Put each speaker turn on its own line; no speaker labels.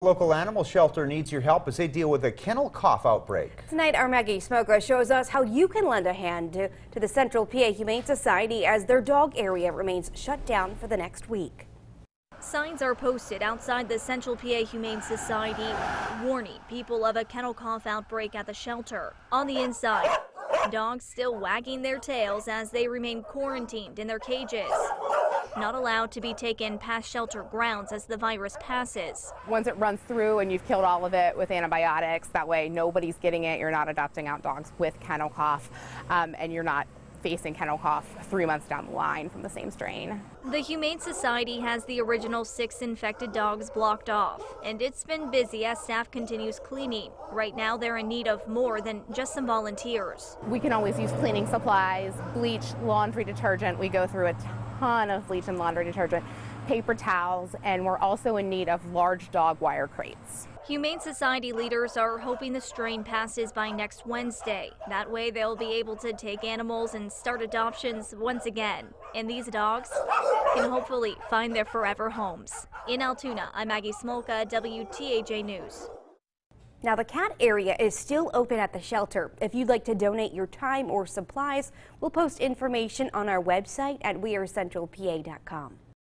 Local animal shelter needs your help as they deal with a kennel cough outbreak.
Tonight, our Maggie Smoka shows us how you can lend a hand to the Central PA Humane Society as their dog area remains shut down for the next week.
Signs are posted outside the Central PA Humane Society warning people of a kennel cough outbreak at the shelter. On the inside, dogs still wagging their tails as they remain quarantined in their cages. Not allowed to be taken past shelter grounds as the virus passes.
Once it runs through and you've killed all of it with antibiotics, that way nobody's getting it. You're not adopting out dogs with kennel cough, and you're not facing kennel cough 3 months down the line from the same strain.
The Humane Society has the original 6 infected dogs blocked off, and it's been busy as staff continues cleaning. Right now, they're in need of more than just some volunteers.
We can always use cleaning supplies, bleach, laundry detergent. We go through a ton of bleach and laundry detergent, paper towels, and we're also in need of large dog wire crates.
Humane Society leaders are hoping the strain passes by next Wednesday. That way they'll be able to take animals and start adoptions once again. And these dogs can hopefully find their forever homes. In Altoona, I'm Maggie Smolka, WTAJ News.
Now, the cat area is still open at the shelter. If you'd like to donate your time or supplies, we'll post information on our website at wearecentralpa.com.